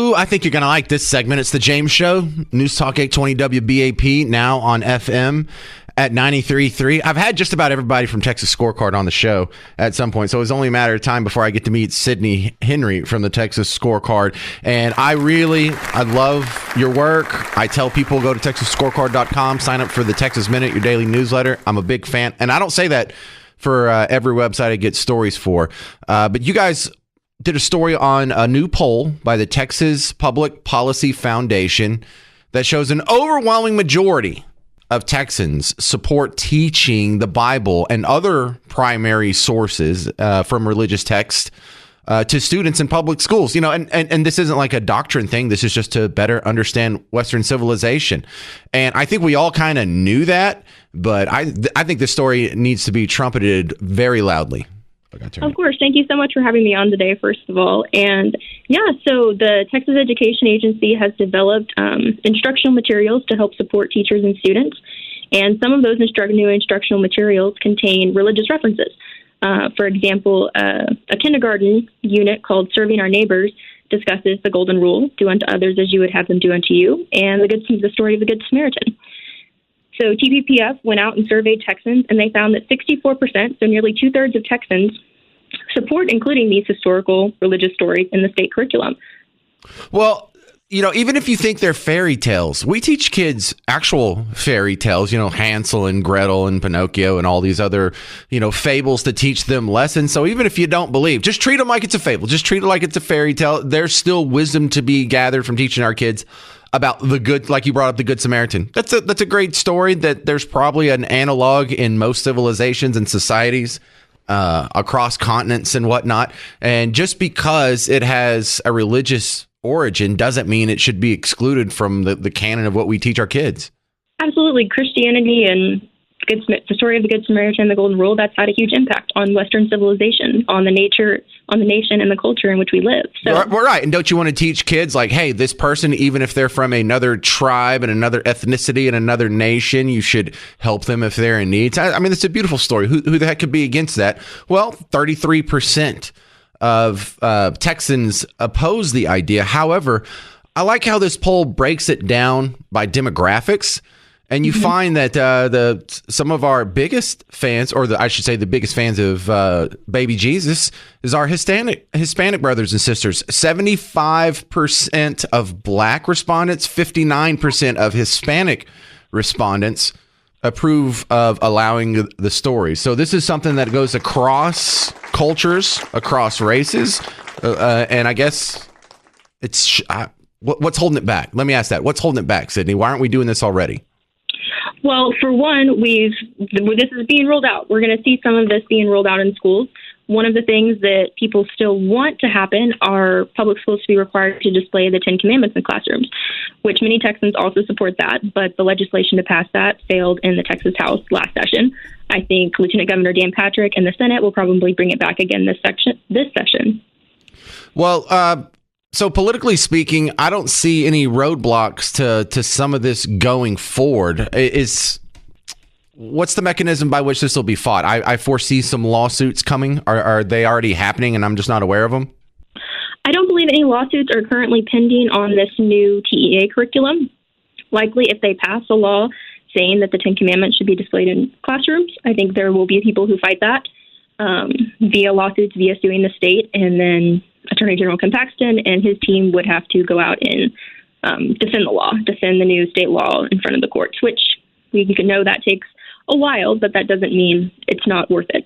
Ooh, I think you're going to like this segment. It's the James Show, News Talk 820 WBAP, now on FM at 93.3. I've had just about everybody from Texas Scorecard on the show at some point, so it was only a matter of time before I get to meet Sydney Henry from the Texas Scorecard. And I love your work. I tell people go to texasscorecard.com, sign up for the Texas Minute, your daily newsletter. I'm a big fan, and I don't say that for every website I get stories for, but you guys did a story on a new poll by the Texas Public Policy Foundation that shows an overwhelming majority of Texans support teaching the Bible and other primary sources from religious text to students in public schools. You know, and this isn't like a doctrine thing. This is just to better understand Western civilization. And I think we all kind of knew that, but I think this story needs to be trumpeted very loudly. Of course. Thank you so much for having me on today, first of all. And so the Texas Education Agency has developed instructional materials to help support teachers and students. And some of those new instructional materials contain religious references. For example, a kindergarten unit called Serving Our Neighbors discusses the Golden Rule, do unto others as you would have them do unto you, and the story of the Good Samaritan. So TPPF went out and surveyed Texans, and they found that 64%, so nearly two-thirds of Texans, support including these historical religious stories in the state curriculum. Well, you know, even if you think they're fairy tales, we teach kids actual fairy tales, you know, Hansel and Gretel and Pinocchio and all these other, you know, fables to teach them lessons. So even if you don't believe, just treat them like it's a fable. Just treat it like it's a fairy tale. There's still wisdom to be gathered from teaching our kids about the good, like you brought up, the Good Samaritan. That's a great story that there's probably an analog in most civilizations and societies across continents and whatnot. And just because it has a religious origin doesn't mean it should be excluded from the canon of what we teach our kids. Absolutely. Christianity and the story of the Good Samaritan and the Golden Rule, that's had a huge impact on Western civilization, on the nation and the culture in which we live. So, we're right. And don't you want to teach kids like, hey, this person, even if they're from another tribe and another ethnicity and another nation, you should help them if they're in need. I mean, it's a beautiful story. Who the heck could be against that? Well, 33% of Texans oppose the idea. However, I like how this poll breaks it down by demographics. And you find that some of our biggest fans, I should say the biggest fans of baby Jesus, is our Hispanic brothers and sisters. 75% of Black respondents, 59% of Hispanic respondents approve of allowing the story. So this is something that goes across cultures, across races, and I guess it's what's holding it back? Let me ask that. What's holding it back, Sydney? Why aren't we doing this already? Well, for one, this is being rolled out. We're going to see some of this being rolled out in schools. One of the things that people still want to happen are public schools to be required to display the Ten Commandments in classrooms, which many Texans also support that, but the legislation to pass that failed in the Texas House last session. I think Lieutenant Governor Dan Patrick and the Senate will probably bring it back again this session. Well, so politically speaking, I don't see any roadblocks to some of this going forward. What's the mechanism by which this will be fought? I foresee some lawsuits coming. Are they already happening and I'm just not aware of them? I don't believe any lawsuits are currently pending on this new TEA curriculum. Likely, if they pass a law saying that the Ten Commandments should be displayed in classrooms, I think there will be people who fight that via lawsuits, via suing the state, and then Attorney General Ken Paxton and his team would have to go out and defend the new state law in front of the courts, which we can know that takes a while, but that doesn't mean it's not worth it.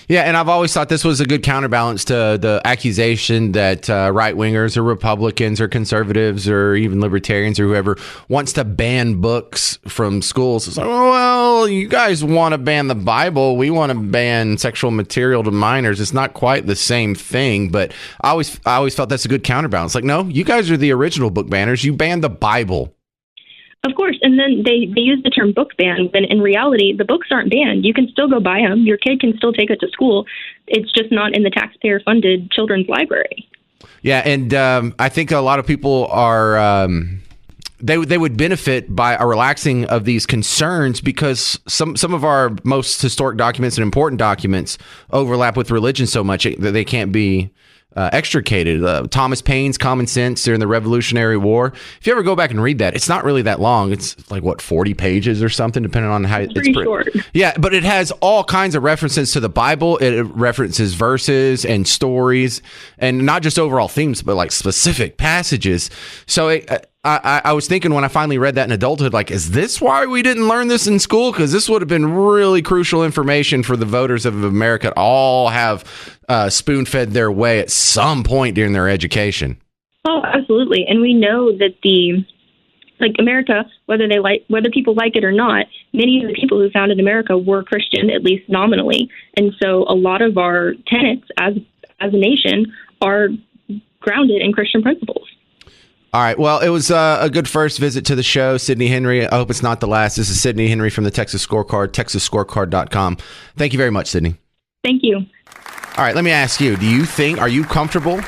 Yeah, and I've always thought this was a good counterbalance to the accusation that right-wingers or Republicans or conservatives or even libertarians or whoever wants to ban books from schools. It's like, oh, well, you guys want to ban the Bible. We want to ban sexual material to minors. It's not quite the same thing, but I always felt that's a good counterbalance. Like, no, you guys are the original book banners. You banned the Bible. Of course, and then they use the term book ban, but in reality, the books aren't banned. You can still go buy them. Your kid can still take it to school. It's just not in the taxpayer-funded children's library. Yeah, and I think a lot of people are they would benefit by a relaxing of these concerns because some of our most historic documents and important documents overlap with religion so much that they can't be extricated. Thomas Paine's Common Sense during the Revolutionary War. If you ever go back and read that, it's not really that long. It's like, 40 pages or something, depending on how it's pretty short. Yeah, but it has all kinds of references to the Bible. It references verses and stories, and not just overall themes, but like specific passages. So I was thinking when I finally read that in adulthood, like, is this why we didn't learn this in school? Because this would have been really crucial information for the voters of America to all have spoon-fed their way at some point during their education. Oh, absolutely. And we know that America, whether people like it or not, many of the people who founded America were Christian, at least nominally. And so a lot of our tenets as a nation are grounded in Christian principles. All right. Well, it was a good first visit to the show, Sydney Henry. I hope it's not the last. This is Sydney Henry from the Texas Scorecard, texasscorecard.com. Thank you very much, Sydney. Thank you. All right. Let me ask you, are you comfortable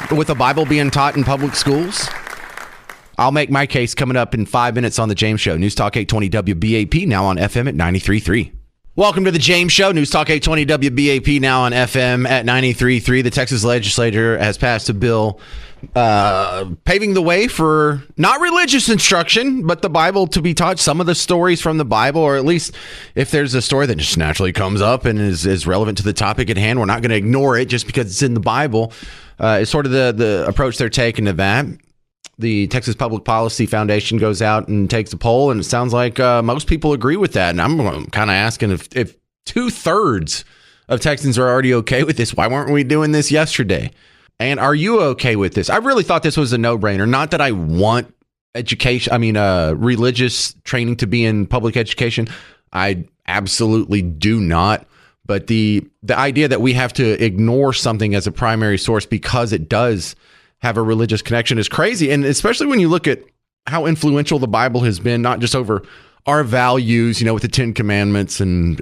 with the Bible being taught in public schools? I'll make my case coming up in 5 minutes on The James Show. News Talk 820 WBAP, now on FM at 93.3. Welcome to The James Show. News Talk 820 WBAP, now on FM at 93.3. The Texas legislature has passed a bill paving the way for not religious instruction, but the Bible to be taught. Some of the stories from the Bible, or at least if there's a story that just naturally comes up and is relevant to the topic at hand, we're not going to ignore it just because it's in the Bible. It's sort of the approach they're taking to that. The Texas Public Policy Foundation goes out and takes a poll, and it sounds like most people agree with that. And I'm kind of asking if 2/3 of Texans are already okay with this, why weren't we doing this yesterday? And are you okay with this? I really thought this was a no-brainer. Not that I want religious training to be in public education. I absolutely do not. But the idea that we have to ignore something as a primary source because it does have a religious connection is crazy. And especially when you look at how influential the Bible has been, not just over our values, with the 10 Commandments and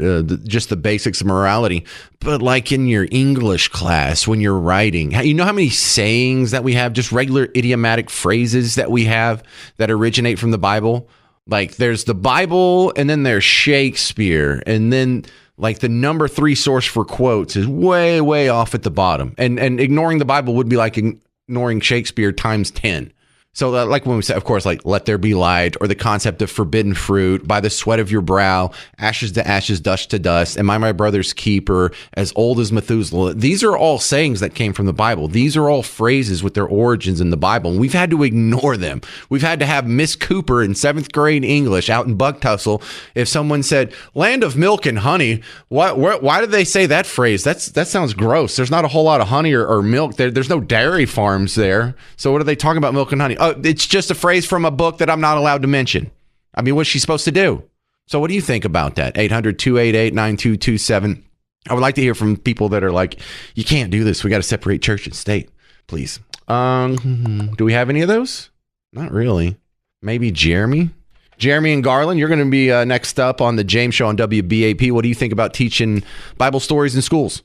just the basics of morality, but like in your English class when you're writing. You know how many sayings that we have, just regular idiomatic phrases that we have that originate from the Bible? Like there's the Bible, and then there's Shakespeare, and then like the number 3 source for quotes is way, way off at the bottom. And ignoring the Bible would be like ignoring Shakespeare times 10. So like when we say, of course, like let there be light, or the concept of forbidden fruit, by the sweat of your brow, ashes to ashes, dust to dust, am I my brother's keeper, as old as Methuselah. These are all sayings that came from the Bible. These are all phrases with their origins in the Bible. And we've had to ignore them. We've had to have Miss Cooper in 7th grade English out in Buck Tussle. If someone said land of milk and honey, why did they say that phrase? That sounds gross. There's not a whole lot of honey or milk there. There's no dairy farms there. So what are they talking about, milk and honey? Oh, it's just a phrase from a book that I'm not allowed to mention. I mean, what's she supposed to do? So what do you think about that? 800-288-9227. I would like to hear from people that are like, you can't do this. We got to separate church and state, please. Do we have any of those? Not really. Maybe Jeremy and Garland, you're going to be next up on The James Show on WBAP. What do you think about teaching Bible stories in schools?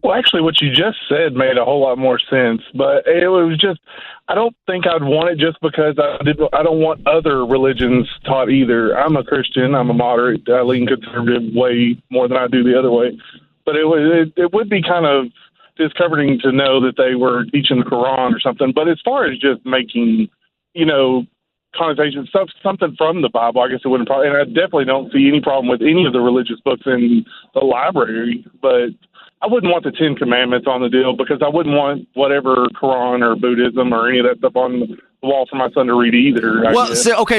Well, actually, what you just said made a whole lot more sense, but it was just, I don't think I'd want it just because I don't want other religions taught either. I'm a Christian. I'm a moderate. I lean conservative way more than I do the other way. But it would be kind of discomforting to know that they were teaching the Quran or something. But as far as just making, connotations, something from the Bible, I guess it wouldn't probably, and I definitely don't see any problem with any of the religious books in the library, but I wouldn't want the 10 Commandments on the deal because I wouldn't want whatever Quran or Buddhism or any of that stuff on the wall for my son to read either.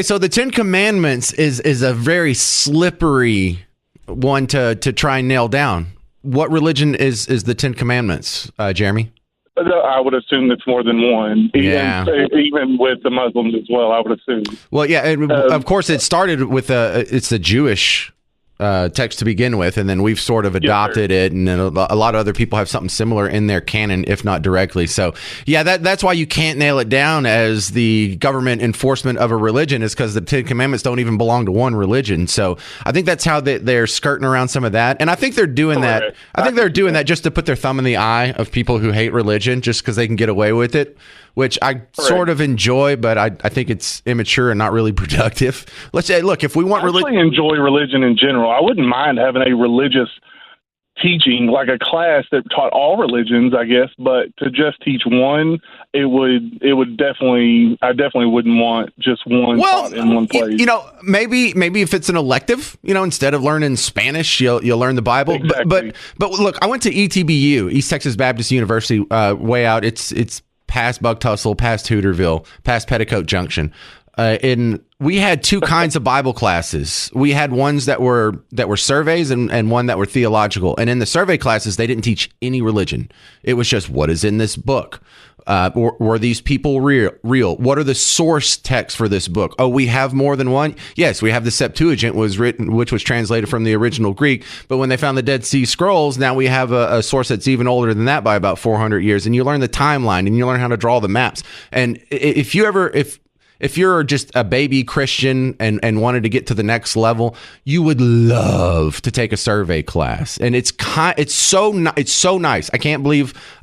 So the 10 Commandments is a very slippery one to try and nail down. What religion is the 10 Commandments, Jeremy? I would assume it's more than one. Even with the Muslims as well, I would assume. Well, yeah, of course it started with it's the Jewish text to begin with, and then we've sort of adopted it, and then a lot of other people have something similar in their canon, if not directly. So yeah, that's why you can't nail it down as the government enforcement of a religion, is because the 10 Commandments don't even belong to one religion. So I think that's how they're skirting around some of that, and I think they're doing that. I think they're doing that just to put their thumb in the eye of people who hate religion, just because they can get away with it, which I sort of enjoy, but I think it's immature and not really productive. Let's say, look, if we want religion, I enjoy religion in general. I wouldn't mind having a religious teaching, like a class that taught all religions, I guess, but to just teach one, it would definitely, I definitely wouldn't want just one taught in one place. Maybe if it's an elective, instead of learning Spanish, you'll learn the Bible. Exactly. But look, I went to ETBU, East Texas Baptist University, way out. It's past Buck Tussle, past Hooterville, past Petticoat Junction. And we had two kinds of Bible classes. We had ones that were surveys and one that were theological. And in the survey classes, they didn't teach any religion. It was just, what is in this book? Were these people real? What are the source texts for this book? Oh, we have more than one? Yes, we have the Septuagint, which was translated from the original Greek. But when they found the Dead Sea Scrolls, now we have a source that's even older than that by about 400 years. And you learn the timeline and you learn how to draw the maps. And if you're just a baby Christian and wanted to get to the next level, you would love to take a survey class. And it's so nice. I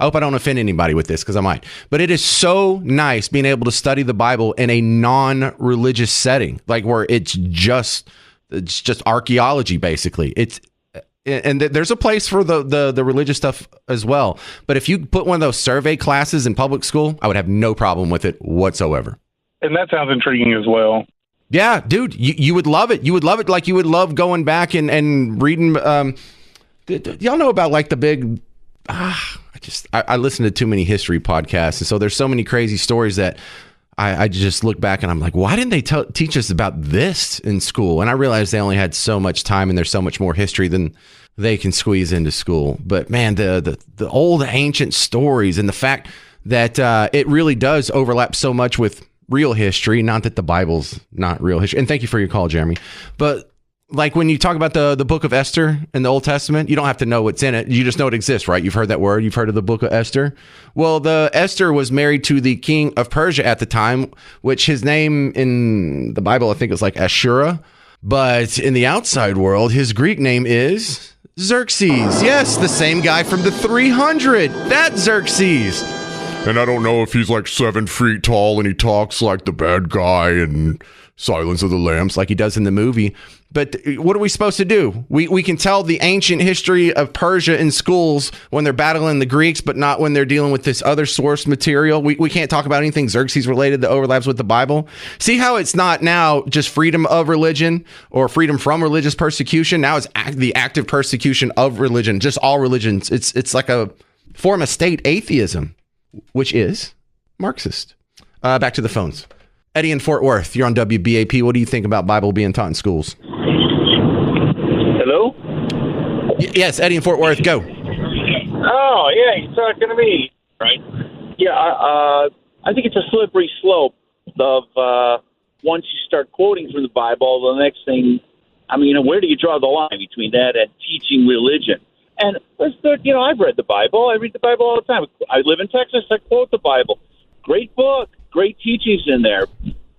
hope I don't offend anybody with this, because I might. But it is so nice being able to study the Bible in a non-religious setting, like where it's just archaeology, basically. And there's a place for the religious stuff as well. But if you put one of those survey classes in public school, I would have no problem with it whatsoever. And that sounds intriguing as well. Yeah, dude, you would love it. You would love it like you would love going back and reading. Y'all know about like the big. I listen to too many history podcasts, and so there's so many crazy stories that I just look back and I'm like, why didn't they teach us about this in school? And I realized they only had so much time, and there's so much more history than they can squeeze into school. But man, the old ancient stories and the fact that it really does overlap so much with real history, not that the Bible's not real history. And thank you for your call, Jeremy. But like when you talk about the book of Esther in the Old Testament, you don't have to know what's in it. You just know it exists, right? You've heard that word. You've heard of the book of Esther. Well, the Esther was married to the king of Persia at the time, which his name in the Bible, I think, is like Ashura. But in the outside world, his Greek name is Xerxes. Yes, the same guy from the 300. That Xerxes. And I don't know if he's like 7 feet tall and he talks like the bad guy in Silence of the Lambs like he does in the movie. But what are we supposed to do? We can tell the ancient history of Persia in schools when they're battling the Greeks, but not when they're dealing with this other source material. We can't talk about anything Xerxes related that overlaps with the Bible. See how it's not now just freedom of religion or freedom from religious persecution. Now it's the active persecution of religion, just all religions. It's like a form of state atheism, which is Marxist. Back to the phones. Eddie in Fort Worth, you're on WBAP. What do you think about Bible being taught in schools? Hello? Yes, Eddie in Fort Worth, go. Oh, yeah, you're talking to me, right? Yeah, I think it's a slippery slope of once you start quoting from the Bible, the next thing, where do you draw the line between that and teaching religion? And I've read the Bible. I read the Bible all the time. I live in Texas. I quote the Bible. Great book, great teachings in there.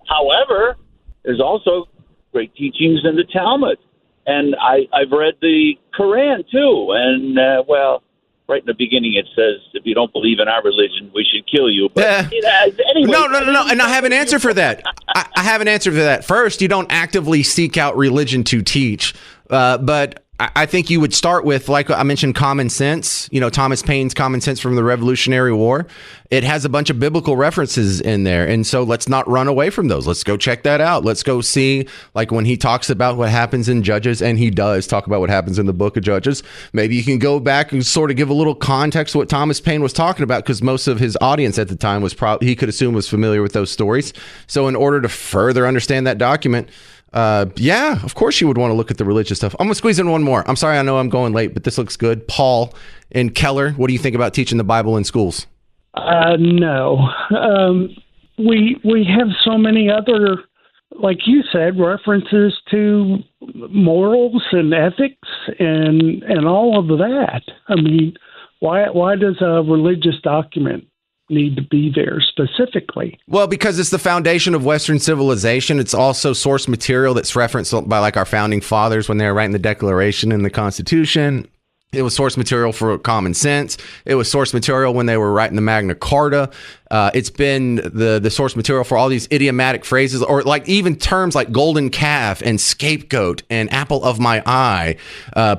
However, there's also great teachings in the Talmud. And I've read the Quran, too. And, right in the beginning it says, if you don't believe in our religion, we should kill you. But anyway. No. And I have an answer for that. I have an answer for that. First, you don't actively seek out religion to teach. But I think you would start with, like I mentioned, common sense. Thomas Paine's Common Sense from the Revolutionary War. It has a bunch of biblical references in there. And so let's not run away from those. Let's go check that out. Let's go see, like when he talks about what happens in Judges, and he does talk about what happens in the book of Judges. Maybe you can go back and sort of give a little context to what Thomas Paine was talking about, because most of his audience at the time was he could assume was familiar with those stories. So in order to further understand that document, of course you would want to look at the religious stuff. I'm going to squeeze in one more. I'm sorry, I know I'm going late, but this looks good. Paul in Keller, what do you think about teaching the Bible in schools? No. We have so many other, like you said, references to morals and ethics and all of that. Why does a religious document need to be there specifically? Well, because it's the foundation of Western civilization. It's also source material that's referenced by like our founding fathers when they were writing the Declaration and the Constitution. It was source material for common sense. It was source material when they were writing the Magna Carta. It's been the source material for all these idiomatic phrases, or like even terms like golden calf and scapegoat and apple of my eye,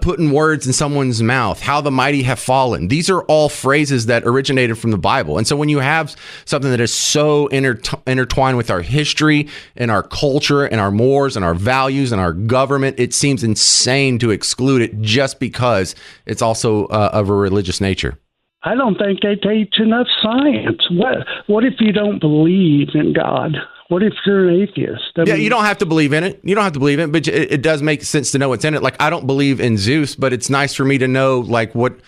putting words in someone's mouth, how the mighty have fallen. These are all phrases that originated from the Bible. And so when you have something that is so intertwined with our history and our culture and our mores and our values and our government, it seems insane to exclude it just because it's also of a religious nature. I don't think they teach enough science. What if you don't believe in God? What if you're an atheist? You don't have to believe in it. You don't have to believe in it, but it does make sense to know what's in it. Like, I don't believe in Zeus, but it's nice for me to know like what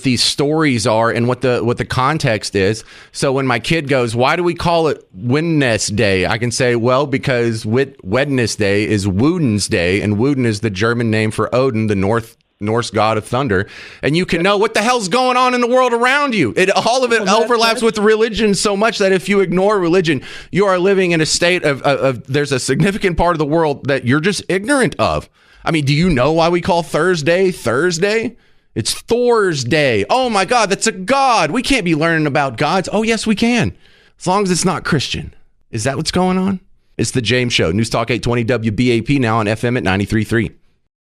these stories are and what the context is. So when my kid goes, why do we call it Wednesday? I can say, well, because Wednesday is Woden's Day, and Woden is the German name for Odin, the Norse god of thunder, and you can know what the hell's going on in the world around you. All of it overlaps with religion so much that if you ignore religion, you are living in a state of there's a significant part of the world that you're just ignorant of. I mean, do you know why we call Thursday? It's Thor's Day. Oh my God, that's a god. We can't be learning about gods. Oh yes, we can, as long as it's not Christian. Is that what's going on? It's the James Show. News Talk 820 WBAP, now on FM at 93.3.